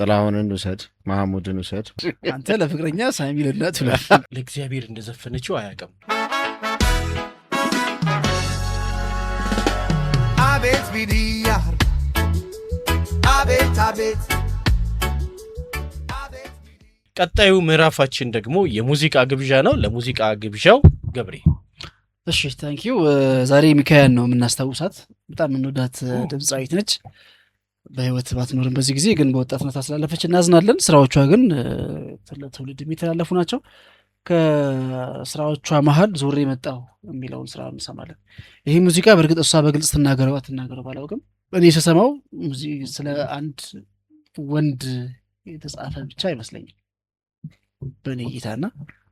ጥላሁንን ውሰድ፣ ማህሙድን ውሰድ። አንተ ለፍቅረኛ ሳሚልነት ብለህ ለእግዚአብሔር እንደዘፈነችው አያውቅም። አቤት ቢዲያር አቤት አቤት። ቀጣዩ ምዕራፋችን ደግሞ የሙዚቃ ግብዣ ነው። ለሙዚቃ ግብዣው ገብሬ። እሺ ታንኪዩ። ዛሬ ሚካኤል ነው የምናስታውሳት። በጣም እንወዳት ድምጻዊት ነች። በህይወት ባትኖርም በዚህ ጊዜ ግን በወጣትነት አስላለፈች፣ እናዝናለን። ስራዎቿ ግን ለትውልድ የሚተላለፉ ናቸው። ከስራዎቿ መሀል ዞሬ መጣሁ የሚለውን ስራ እንሰማለን። ይህ ሙዚቃ በእርግጥ እሷ በግልጽ ትናገረው አትናገረው ባላውቅም እኔ ስሰማው ስለ አንድ ወንድ የተጻፈ ብቻ አይመስለኝም በእኔ እይታና፣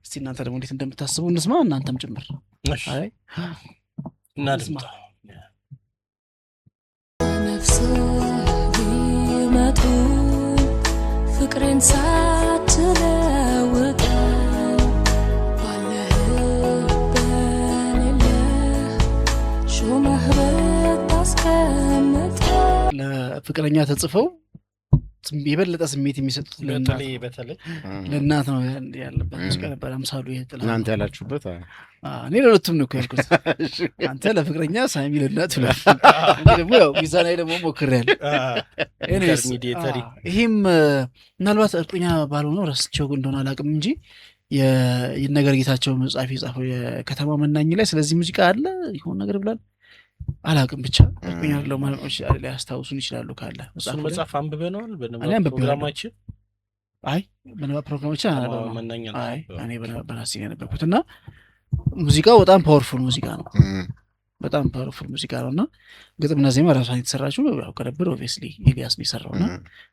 እስቲ እናንተ ደግሞ እንዴት እንደምታስቡ እንስማ፣ እናንተም ጭምር። አይ እናድምጣ። መጡ ፍቅሬን ሳትለውጥ ባለህበት ሾመህ ብታስቀምጥ ለፍቅረኛ ተጽፈው የበለጠ ስሜት የሚሰጡት በተለይ ለእናት ነው ያለበት ሙዚቃ ነበር። አምሳሉ ይጥላል እናንተ ያላችሁበት። እኔ ለሁለቱም ነው ያልኩት። አንተ ለፍቅረኛ ሳሚልነት ብለህ ደግሞ ያው ሚዛናዊ ደግሞ ሞክሬያለሁ። ይሄም ምናልባት እርግጠኛ ባልሆነው ረስቸው እንደሆነ አላውቅም እንጂ የነገር ጌታቸው መጽሐፍ የጻፈው የከተማ መናኝ ላይ ስለዚህ ሙዚቃ አለ ይሆን ነገር ብላል አላውቅም። ብቻ እርግጠኛ አይደለሁም። ሊያስታውሱን ይችላሉ ካለ እሱን መጽሐፍ አንብበነዋል በንባብ ፕሮግራማችን። አይ በንባብ ፕሮግራማችን እኔ በናሲ ያነበብኩት እና ሙዚቃው በጣም ፓወርፉል ሙዚቃ ነው። በጣም ፓወርፉል ሙዚቃ ነው እና ግጥምና ዜማ ራሷን የተሰራችው ያው ቅንብር ኦብቪየስሊ ኤልያስ ነው የሰራው እና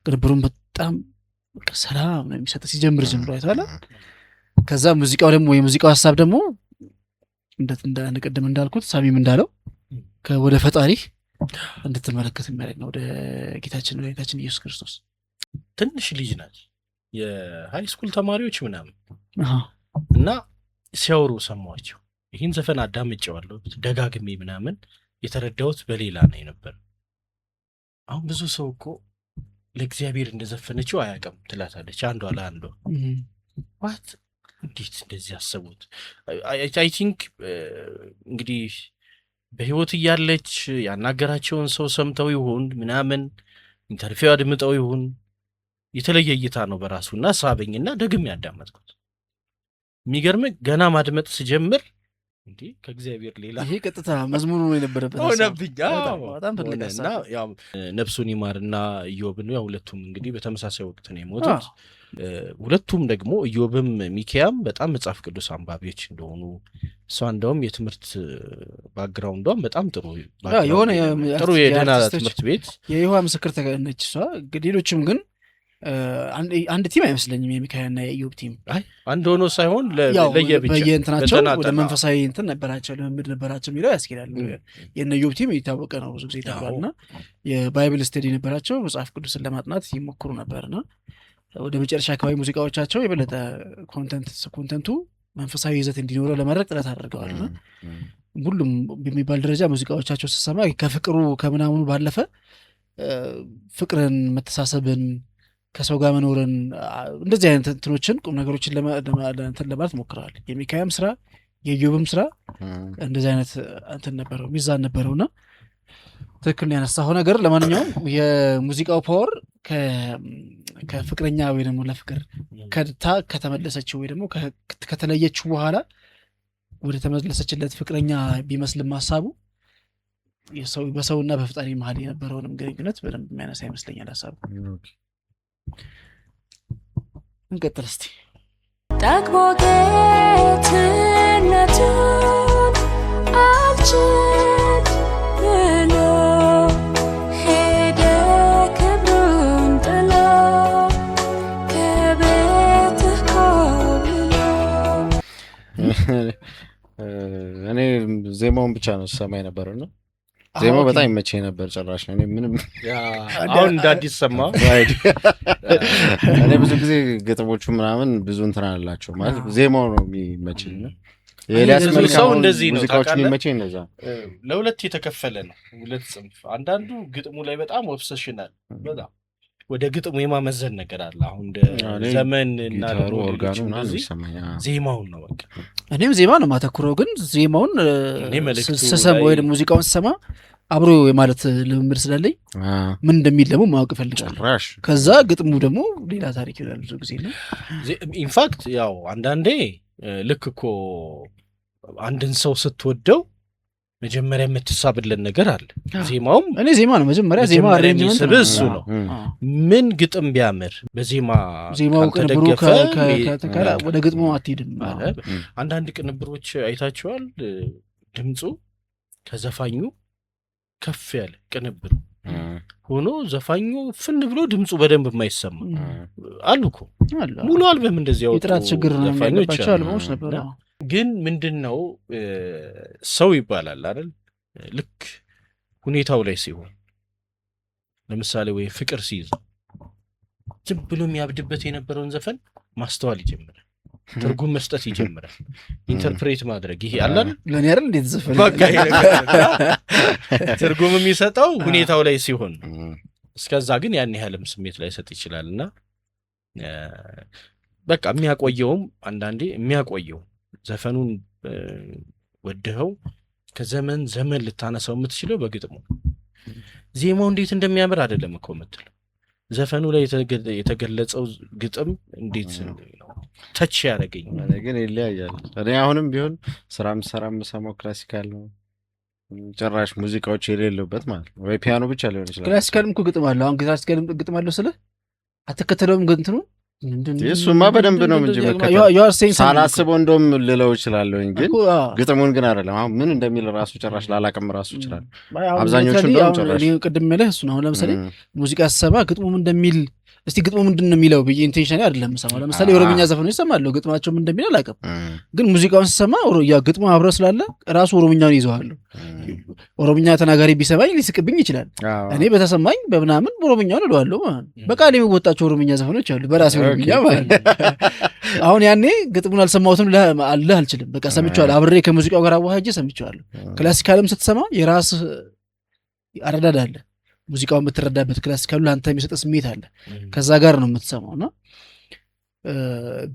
ቅንብሩን በጣም ሰላም ነው የሚሰጥ ሲጀምር ጀምሮ አይተዋል። ከዛ ሙዚቃው ደግሞ የሙዚቃው ሀሳብ ደግሞ እንደቀደም እንዳልኩት ሳሚም እንዳለው ወደ ፈጣሪ እንድትመለከት የሚያደርግ ነው፣ ወደ ጌታችን መድኃኒታችን ኢየሱስ ክርስቶስ። ትንሽ ልጅ ናት፣ የሃይ ስኩል ተማሪዎች ምናምን እና ሲያወሩ ሰማኋቸው። ይህን ዘፈን አዳምጬዋለሁ ደጋግሜ ምናምን የተረዳሁት በሌላ ነው የነበር። አሁን ብዙ ሰው እኮ ለእግዚአብሔር እንደዘፈነችው አያውቅም ትላታለች አንዷ ለአንዷ። ዋት እንዴት እንደዚህ ያሰቡት? አይ ቲንክ እንግዲህ በህይወት እያለች ያናገራቸውን ሰው ሰምተው ይሁን ምናምን ኢንተርቪው አድምጠው ይሁን የተለየ እይታ ነው በራሱና ሳበኝና ደግሜ ያዳመጥኩት። የሚገርም ገና ማድመጥ ስጀምር እንዴ ከእግዚአብሔር ሌላ ይሄ ቀጥታ መዝሙሩ ነው የነበረበት ሆነብኝ። በጣም ፈልገና ያው ነፍሱን ይማርና ኢዮብን ያው ሁለቱም እንግዲህ በተመሳሳይ ወቅት ነው የሞቱት። ሁለቱም ደግሞ ኢዮብም ሚኪያም በጣም መጽሐፍ ቅዱስ አንባቢዎች እንደሆኑ፣ እሷ እንደውም የትምህርት ባክግራውንዷም በጣም ጥሩ የደህና ትምህርት ቤት የይሖዋ ምስክር ነች እሷ። ሌሎችም ግን አንድ ቲም አይመስለኝም የሚካኤልና የኢዮብ ቲም። አንድ ሆኖ ሳይሆን ለየብቻ በየእንትናቸው ወደ መንፈሳዊ እንትን ነበራቸው ልምምድ ነበራቸው የሚለው ያስኬዳል። የእነ ኢዮብ ቲም የታወቀ ነው ብዙ ጊዜ ተብሏልና የባይብል ስተዲ ነበራቸው፣ መጽሐፍ ቅዱስን ለማጥናት ይሞክሩ ነበርና ወደ መጨረሻ አካባቢ ሙዚቃዎቻቸው የበለጠ ኮንተንቱ መንፈሳዊ ይዘት እንዲኖረው ለማድረግ ጥረት አድርገዋልና ሁሉም በሚባል ደረጃ ሙዚቃዎቻቸው ስሰማ ከፍቅሩ ከምናምኑ ባለፈ ፍቅርን፣ መተሳሰብን፣ ከሰው ጋር መኖርን እንደዚህ አይነት እንትኖችን ቁም ነገሮችን ለማለት ሞክረዋል። የሚካኤልም ስራ የኢዮብም ስራ እንደዚህ አይነት እንትን ነበረው፣ ሚዛን ነበረውና ትክክል ያነሳው ነገር። ለማንኛውም የሙዚቃው ፓወር ከፍቅረኛ ወይ ደግሞ ለፍቅር ከተመለሰችው ወይ ደግሞ ከተለየችው በኋላ ወደ ተመለሰችለት ፍቅረኛ ቢመስልም ሀሳቡ በሰውና በፈጣሪ መሀል የነበረውንም ግንኙነት በደንብ የሚያነሳ ይመስለኛል ሀሳቡ። እንቀጥል እስቲ። ጠግቦ ጌትነቱን አልችል ብሎ ሄደ ክብሩን ጥሎ ከቤትህ ኮብልሎ። እኔ ዜማውን ብቻ ነው ስሰማ የነበረ ነው። ዜማው በጣም ይመቸኝ ነበር። ጭራሽ እኔ ምንም አሁን እንዳዲስ ሰማ። እኔ ብዙ ጊዜ ግጥሞቹ ምናምን ብዙ እንትን አላቸው ማለት ዜማው ነው የሚመቸኝ። የኤልያስ መልካም እንደዚህ ነው ሙዚቃዎችን የሚመቸኝ እንደዛ ለሁለት የተከፈለ ነው፣ ሁለት ጽንፍ። አንዳንዱ ግጥሙ ላይ በጣም ኦብሰሽናል በጣም ወደ ግጥሙ የማመዘን ነገር አለ። አሁን ዘመን እና ዜማውን ነው በቃ እኔም ዜማ ነው ማተኩረው፣ ግን ዜማውን ስሰማ ወይ ሙዚቃውን ስሰማ አብሮ የማለት ልምምድ ስላለኝ ምን እንደሚል ደግሞ ማወቅ እፈልጋለሁ። ከዛ ግጥሙ ደግሞ ሌላ ታሪክ ይላል ብዙ ጊዜ ነው። ኢንፋክት ያው አንዳንዴ ልክ እኮ አንድን ሰው ስትወደው መጀመሪያ የምትሳብልን ነገር አለ። ዜማውም እኔ ዜማ ነው መጀመሪያ ዜማ አሬንጅመንት እሱ ነው። ምን ግጥም ቢያምር በዜማ ዜማው ቅንብሩ ከተከላ ወደ ግጥሙ አትሄድም። አንዳንድ ቅንብሮች አይታችኋል። ድምፁ ከዘፋኙ ከፍ ያለ ቅንብሩ ሆኖ ዘፋኙ ፍን ብሎ ድምፁ በደንብ የማይሰማ አሉ እኮ። ሙሉ አልበም እንደዚህ ያወጡ የጥራት ችግር ነው ያለባቸው አልበሞች ነበር። ግን ምንድነው ሰው ይባላል አይደል? ልክ ሁኔታው ላይ ሲሆን ለምሳሌ ወይ ፍቅር ሲይዝ ዝም ብሎ የሚያብድበት የነበረውን ዘፈን ማስተዋል ይጀምራል፣ ትርጉም መስጠት ይጀምራል፣ ኢንተርፕሬት ማድረግ። ይሄ አለ አይደል? ለኔ አይደል እንዴት ዘፈን በቃ ትርጉም የሚሰጠው ሁኔታው ላይ ሲሆን፣ እስከዛ ግን ያን ያህልም ስሜት ላይ ሰጥ ይችላልና በቃ የሚያቆየውም አንዳንዴ የሚያቆየው ዘፈኑን ወደኸው ከዘመን ዘመን ልታነሳው የምትችለው በግጥሙ። ዜማው እንዴት እንደሚያምር አይደለም እኮ የምትለው፣ ዘፈኑ ላይ የተገለጸው ግጥም እንዴት ነው ተች ያደረገኝ። ግን ይለያያል። እኔ አሁንም ቢሆን ስራም ሰማው ክላሲካል ነው፣ ጭራሽ ሙዚቃዎች የሌሉበት ማለት ነው። ወይ ፒያኖ ብቻ ሊሆን ይችላል። ክላሲካልም እኮ ግጥም አለው። አሁን ክላሲካልም ግጥም አለው ስለ አትከተለውም ግጥሙ እሱማ በደንብ ነው እንጂ ሳላስበው እንደውም ልለው እችላለሁኝ፣ ግን ግጥሙን ግን አይደለም። አሁን ምን እንደሚል ራሱ ጭራሽ ላላቅም ራሱ ይችላል። አብዛኞቹ እንደውም ጭራሽ ቅድም ያለህ እሱ ነው። ለምሳሌ ሙዚቃ ስሰማ ግጥሙ እንደሚል እስቲ ግጥሙ ምንድን ነው የሚለው ብዬ ኢንቴንሽን አይደለም የምሰማው። ለምሳሌ የኦሮምኛ ዘፈኖች እሰማለሁ፣ ግጥማቸው ምን እንደሚል አላውቅም፣ ግን ሙዚቃውን ስሰማ ያ ግጥሙ አብረው ስላለ ራሱ ኦሮምኛውን ይዘዋለሁ። ኦሮምኛ ተናጋሪ ቢሰማኝ ሊስቅብኝ ይችላል። እኔ በተሰማኝ በምናምን ኦሮምኛውን እለዋለሁ ማለት ነው። በቃ እኔ የምወጣቸው ኦሮምኛ ዘፈኖች አሉ በራሴ ኦሮምኛ ማለት ነው። አሁን ያኔ ግጥሙን አልሰማሁትም ልህ አልችልም። በቃ ሰምቼዋለሁ፣ አብሬ ከሙዚቃው ጋር አዋሃጄ ሰምቼዋለሁ። ክላሲካልም ስትሰማ የራስህ አረዳድ አለ፣ ሙዚቃውን የምትረዳበት ክላሲካሉ ለአንተ የሚሰጥ ስሜት አለ። ከዛ ጋር ነው የምትሰማው እና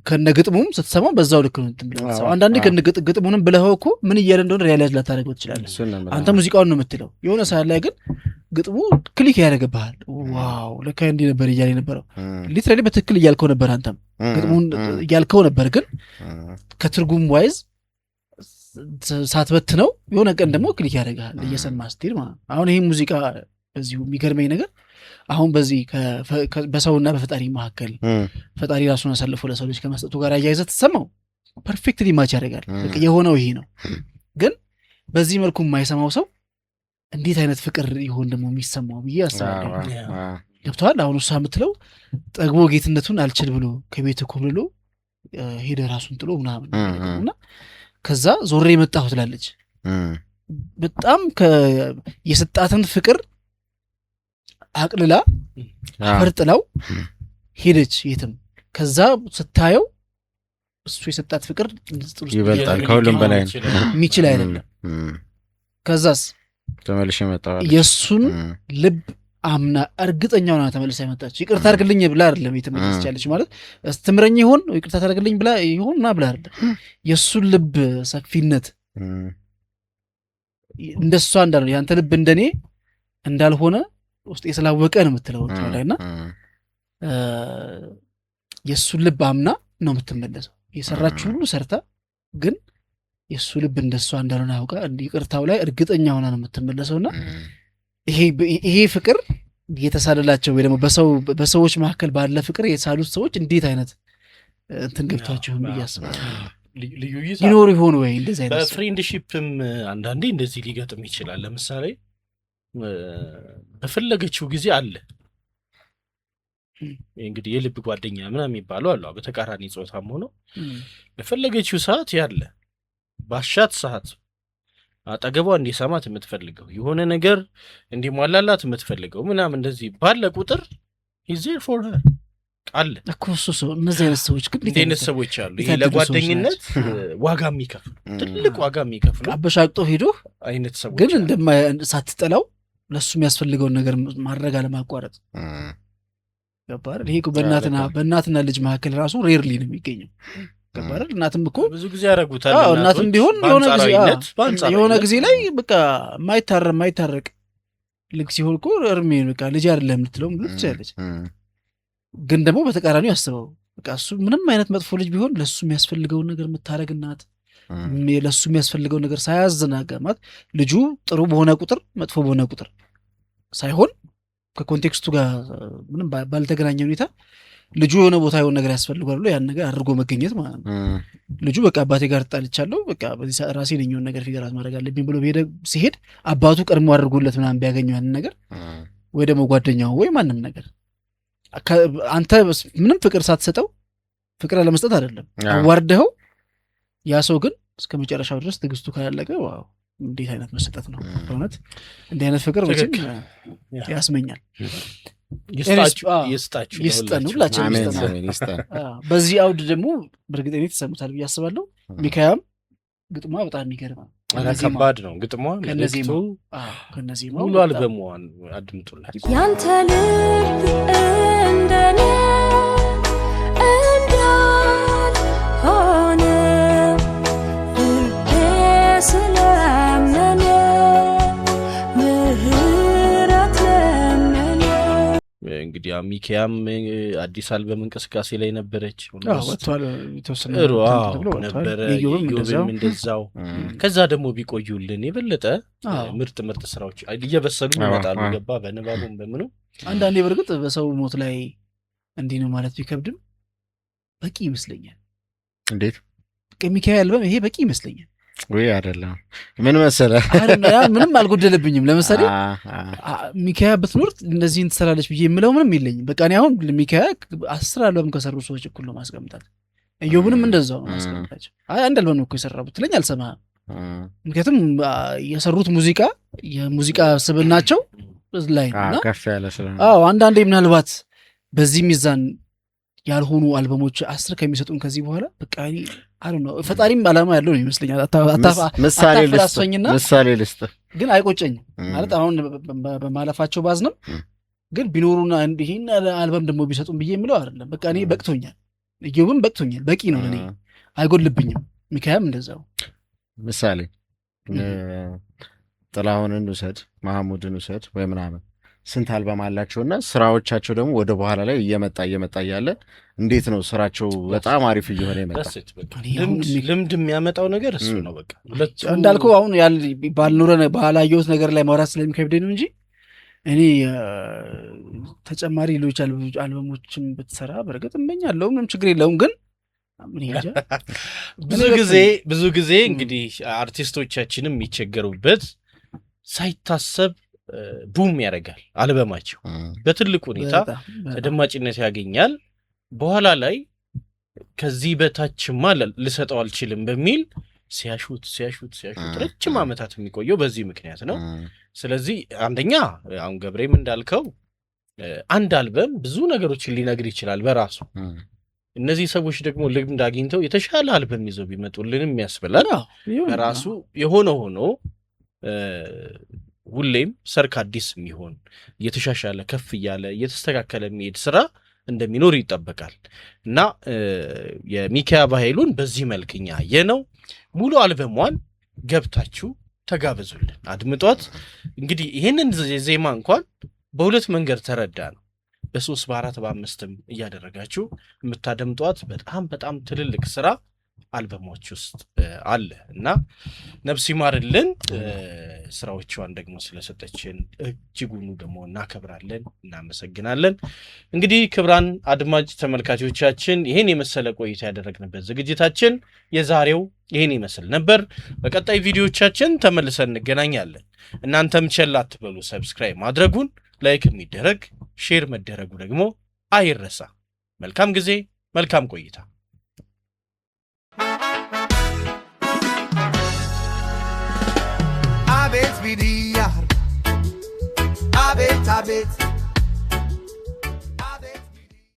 ከነ ግጥሙም ስትሰማው በዛው ልክ ነው የምትሰማው። አንዳንዴ ግጥሙንም ብለኸው እኮ ምን እያለ እንደሆነ ሪያላይዝ ላታደርገው ትችላለህ። አንተ ሙዚቃውን ነው የምትለው፣ የሆነ ሰዓት ላይ ግን ግጥሙ ክሊክ ያደርግብሃል። ዋው ለካ እንዲህ ነበር እያለ ነበረው። ሊትራሊ በትክክል እያልከው ነበር፣ አንተም ግጥሙን እያልከው ነበር። ግን ከትርጉም ዋይዝ ሳትበት ነው የሆነ ቀን ደግሞ ክሊክ ያደርግሃል እየሰማ ስትሄድ ማለት ነው። አሁን ይሄ ሙዚቃ በዚሁ የሚገርመኝ ነገር አሁን በዚህ በሰውና በፈጣሪ መካከል ፈጣሪ ራሱን አሳልፎ ለሰው ልጅ ከመስጠቱ ጋር አያይዘህ ትሰማው ፐርፌክትሊ ማች ያደርጋል። የሆነው ይሄ ነው። ግን በዚህ መልኩ የማይሰማው ሰው እንዴት አይነት ፍቅር ይሆን ደግሞ የሚሰማው ብዬ አስባለሁ። ገብቶሃል? አሁን እሷ የምትለው ጠግቦ ጌትነቱን አልችል ብሎ ከቤት ኮብልሎ ሄደ ራሱን ጥሎ ምናምን እና ከዛ ዞሬ የመጣሁ ትላለች። በጣም የሰጣትን ፍቅር አቅልላ አፈርጥላው ሄደች የትም። ከዛ ስታየው እሱ የሰጣት ፍቅር ይበልጣል፣ ከሁሉም በላይ የሚችል አይደለም። ከዛስ ተመልሼ መጣሁ የእሱን ልብ አምና እርግጠኛ ሆና ተመልሳ መጣች። ይቅርታ አድርግልኝ ብላ አይደለም የተመለሰች ያለች ማለት ስትምረኝ ይሆን ይቅርታ ታደርግልኝ ብላ ይሆን ና ብላ አይደለም። የእሱን ልብ ሰፊነት እንደሷ እንዳልሆነ ያንተ ልብ እንደኔ እንዳልሆነ ውስጥ የስላወቀ ነው የምትለው እና የእሱን ልብ አምና ነው የምትመለሰው። የሰራችሁ ሁሉ ሰርታ ግን የእሱ ልብ እንደሷ እንዳልሆነ አውቃ ይቅርታው ላይ እርግጠኛ ሆና ነው የምትመለሰው። እና ይሄ ፍቅር የተሳለላቸው ወይ ደግሞ በሰዎች መካከል ባለ ፍቅር የተሳሉት ሰዎች እንዴት አይነት እንትን ገብቷቸውን ብያስባለሁ። ልዩ ይኖሩ ይሆን ወይ እንደዚህ አይነት በፍሬንድሺፕም አንዳንዴ እንደዚህ ሊገጥም ይችላል። ለምሳሌ በፈለገችው ጊዜ አለ እንግዲህ የልብ ጓደኛ ምናምን የሚባለው አሉ። በተቃራኒ ጾታም ሆኖ በፈለገችው ሰዓት ያለ ባሻት ሰዓት አጠገቧ እንዲሰማት የምትፈልገው የሆነ ነገር እንዲሟላላት የምትፈልገው ምናምን እንደዚህ ባለ ቁጥር is there for her አለ እኮ እሱ እነዚህ አይነት ሰዎች ግን እንዴት አይነት ሰዎች አሉ። ይሄ ለጓደኝነት ዋጋ የሚከፍሉ ትልቅ ዋጋ የሚከፍሉ አበሻቅጦ ሄዶ አይነት ሰዎች ግን ሳትጠላው ለሱ የሚያስፈልገውን ነገር ማድረግ አለማቋረጥ ገባር ይሄ በእናትና ልጅ መካከል ራሱ ሬርሊ ነው የሚገኘው ገባር እናትም እኮ ብዙ ጊዜ ያረጉታል እናትም ቢሆን የሆነ ጊዜ ላይ በቃ ማይታረቅ ልክ ሲሆን እኮ እርሜ በቃ ልጅ አይደለም ልትለው ልትችላለች ግን ደግሞ በተቃራኒው ያስበው በቃ እሱ ምንም አይነት መጥፎ ልጅ ቢሆን ለሱ የሚያስፈልገውን ነገር የምታረግ እናት ለሱ የሚያስፈልገው ነገር ሳያዘናጋማት ልጁ ጥሩ በሆነ ቁጥር መጥፎ በሆነ ቁጥር ሳይሆን ከኮንቴክስቱ ጋር ምንም ባልተገናኘ ሁኔታ ልጁ የሆነ ቦታ የሆነ ነገር ያስፈልጋል ብሎ ያን ነገር አድርጎ መገኘት ማለት ነው ልጁ በቃ አባቴ ጋር ተጣልቻለሁ በቃ በዚህ ራሴ ነኝ የሆነ ነገር ፊገራት ማድረግ አለብኝ ብሎ ሲሄድ አባቱ ቀድሞ አድርጎለት ምናምን ቢያገኘው ያን ነገር ወይ ደግሞ ጓደኛው ወይ ማንም ነገር አንተ ምንም ፍቅር ሳትሰጠው ፍቅር ለመስጠት አይደለም አዋርደኸው ያ ሰው ግን እስከ መጨረሻው ድረስ ትግስቱ ካላለቀ ዋው እንዴት አይነት መስጠት ነው በእውነት እንዴት አይነት ፍቅር ወጭም ያስመኛል ይስጣችሁ ሁላችን ይስጣን በዚህ አውድ ደግሞ በእርግጠኝነት ተሰምታል ብዬ አስባለሁ ሚካያም ግጥሟ በጣም የሚገርም ከባድ ነው ግጥሟ ከነዚህ ሙሉ አልበሟን አድምጡላት ያንተ ልብ እንደኔ ሆነ ስለመነ ምህረት ለመነ እንግዲህ ሚካያም አዲስ አልበም እንቅስቃሴ ላይ ነበረች ወጥቷል የተወሰነ ነበረ ዩብም እንደዛው ከዛ ደግሞ ቢቆዩልን የበለጠ ምርጥ ስራዎች እየበሰሉ ይመጣሉ ገባ በንባቡም በምኑ አንዳንዴ በርግጥ በሰው ሞት ላይ እንዲህ ነው ማለት ቢከብድም በቂ ይመስለኛል እንዴት ሚካኤል አልበም ይሄ በቂ ይመስለኛል ወይ አይደለም ምን መሰለህ ምንም አልጎደለብኝም ለምሳሌ ሚካኤል ብትኖር እንደዚህ እንትሰራለች ብዬ የምለው ምንም የለኝም በቃ እኔ አሁን ሚካኤል 10 አልበም ከሰሩ ሰዎች እኩል ነው ማስቀምጣት እዮብንም እንደዛው ነው ማስቀምጣቸው አንድ አልበም ነው እኮ የሰራው ብትለኝ አልሰማህም ምክንያቱም የሰሩት የሙዚቃ ስብናቸው ላይ ነው ከፍ ያለ ስለሆነ አንዳንዴ ምናልባት በዚህ ሚዛን ያልሆኑ አልበሞች 10 ከሚሰጡን ከዚህ በኋላ በቃ አይደል ነው ፈጣሪም አላማ ያለው ነው ይመስለኛል ምሳሌ ልስጥ ግን አይቆጨኝም ማለት አሁን በማለፋቸው ባዝንም ግን ቢኖሩና ይሄን አልበም ደግሞ ቢሰጡን ብዬ የምለው አይደለም በቃ እኔ በቅቶኛል እየውም በቅቶኛል በቂ ነው ለኔ አይጎልብኝም ሚካኤልም እንደዛው ምሳሌ ጥላሁንን ውሰድ መሐሙድን ውሰድ ወይ ምናምን ስንት አልበም አላቸውና ስራዎቻቸው ደግሞ ወደ በኋላ ላይ እየመጣ ያለ እንዴት ነው ስራቸው በጣም አሪፍ እየሆነ ይመጣል ልምድ የሚያመጣው ነገር እሱ ነው በቃ እንዳልከው አሁን ባልኖረ ባላየሁት ነገር ላይ ማውራት ስለሚከብደኝ ነው እንጂ እኔ ተጨማሪ ሌሎች አልበሞችን ብትሰራ በርግጥ እመኛለሁ ምንም ችግር የለውም ግን ብዙ ጊዜ እንግዲህ አርቲስቶቻችንም የሚቸገሩበት ሳይታሰብ ቡም ያደርጋል አልበማቸው በትልቅ ሁኔታ ተደማጭነት ያገኛል በኋላ ላይ ከዚህ በታችማ ልሰጠው አልችልም በሚል ሲያሹት ረጅም ዓመታት የሚቆየው በዚህ ምክንያት ነው ስለዚህ አንደኛ አሁን ገብሬም እንዳልከው አንድ አልበም ብዙ ነገሮችን ሊነግር ይችላል በራሱ እነዚህ ሰዎች ደግሞ ልምድ አግኝተው የተሻለ አልበም ይዘው ቢመጡልንም ያስበላል በራሱ የሆነ ሆኖ ሁሌም ሰርክ አዲስ የሚሆን እየተሻሻለ ከፍ እያለ እየተስተካከለ የሚሄድ ስራ እንደሚኖር ይጠበቃል እና የሚካያ ባይሉን በዚህ መልክኛ የነው ሙሉ አልበሟን ገብታችሁ ተጋበዙልን አድምጧት እንግዲህ ይሄንን ዜማ እንኳን በሁለት መንገድ ተረዳ ነው በ3 በ4 በ5ም እያደረጋችሁ የምታደምጧት በጣም ትልልቅ ስራ አልበሞች ውስጥ አለ እና ነፍስ ይማርልን ስራዎቿን ደግሞ ስለሰጠችን እጅጉኑ ደግሞ እናከብራለን እናመሰግናለን እንግዲህ ክብራን አድማጭ ተመልካቾቻችን ይሄን የመሰለ ቆይታ ያደረግንበት ዝግጅታችን የዛሬው ይሄን ይመስል ነበር በቀጣይ ቪዲዮቻችን ተመልሰን እንገናኛለን እናንተም ቸል አትበሉ ሰብስክራይብ ማድረጉን ላይክ የሚደረግ ሼር መደረጉ ደግሞ አይረሳ መልካም ጊዜ መልካም ቆይታ Abet,